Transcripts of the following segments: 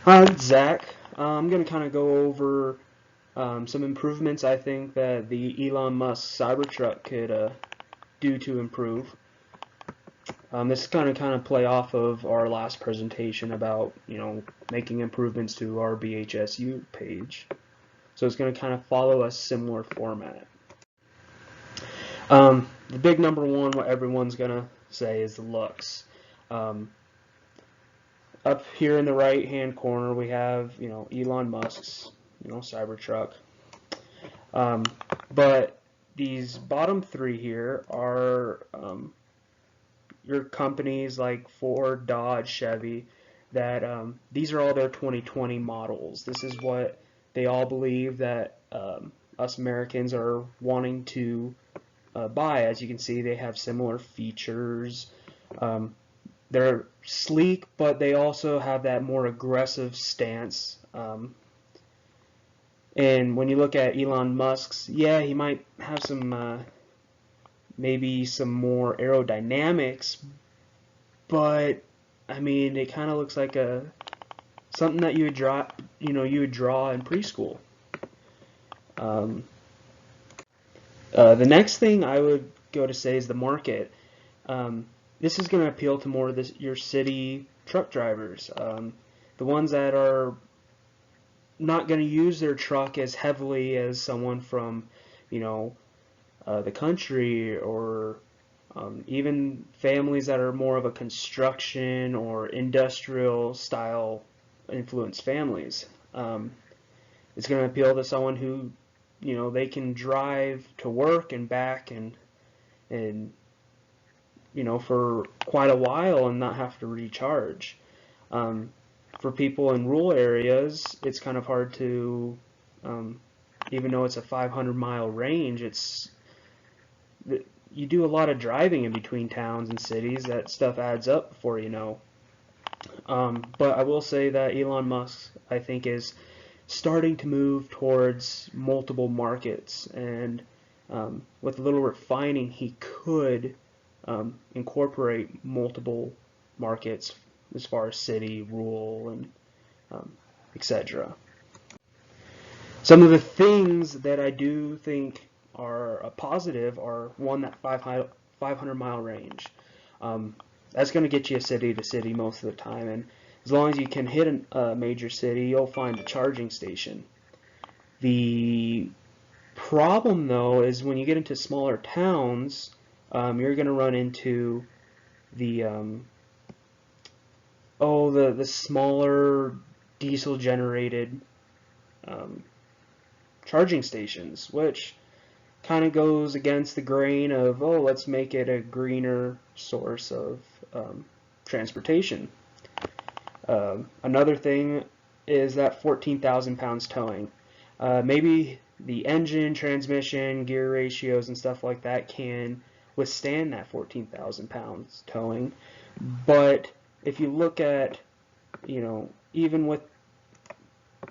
Hi, Zach. I'm going to kind of go over some improvements I think that the Elon Musk Cybertruck could do to improve. This is going to kind of play off of our last presentation about, making improvements to our BHSU page. So it's going to kind of follow a similar format. The big number one, what everyone's going to say is the looks. Um, Up here in the right hand corner, we have, Elon Musk's, Cybertruck. Um, but these bottom three here are your companies like Ford, Dodge, Chevy, that these are all their 2020 models. This is what they all believe that us Americans are wanting to buy. As you can see, they have similar features. Um, they're sleek, but they also have that more aggressive stance. And when you look at Elon Musk's, yeah, he might have some maybe some more aerodynamics, but I mean, it kind of looks like a something that you would draw, you would draw in preschool. Um, the next thing I would go to say is the market. This is going to appeal to more of your city truck drivers, the ones that are not going to use their truck as heavily as someone from, you know, the country, or even families that are more of a construction or industrial style influenced families. It's going to appeal to someone who, they can drive to work and back and for quite a while and not have to recharge. Um, for people in rural areas, it's kind of hard to, um, even though it's a 500-mile range, you do a lot of driving in between towns and cities. That stuff adds up before you know. But I will say that Elon Musk, I think, is starting to move towards multiple markets, and with a little refining, he could incorporate multiple markets as far as city, rural, and um, etc. Some of the things that I do think are a positive are one, that 500-mile range. Um, that's going to get you a city to city most of the time, and as long as you can hit a major city, you'll find a charging station. The problem, though, is when you get into smaller towns, you're going to run into the the smaller diesel generated um, charging stations, which kind of goes against the grain of, oh, let's make it a greener source of transportation. Another thing is that 14,000 pounds towing. Maybe the engine, transmission, gear ratios, and stuff like that can withstand that 14,000 pounds towing. But if you look at, even with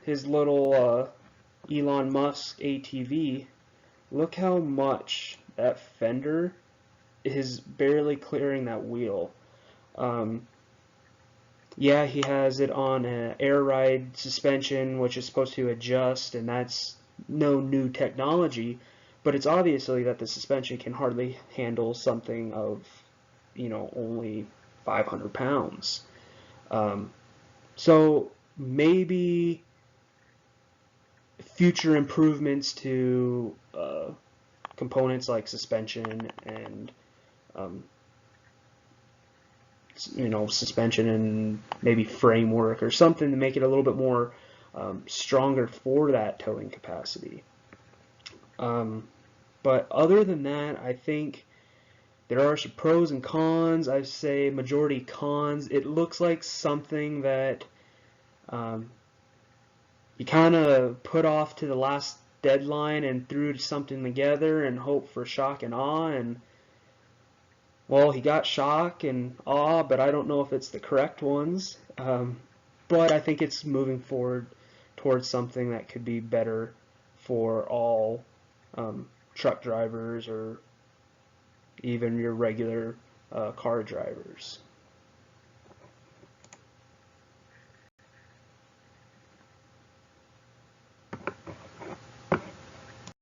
his little Elon Musk ATV, look how much that fender is barely clearing that wheel. Um, yeah, he has it on an air ride suspension, which is supposed to adjust, and that's no new technology, but it's obviously that the suspension can hardly handle something of, only 500 pounds. Um, so maybe future improvements to components like suspension and um, suspension and maybe framework or something to make it a little bit more stronger for that towing capacity. Um, but other than that, I think there are some pros and cons. I say majority cons. It looks like something that um, you kind of put off to the last deadline and threw something together and hope for shock and awe, and well, he got shock and awe, but I don't know if it's the correct ones. But I think it's moving forward towards something that could be better for all truck drivers or even your regular car drivers.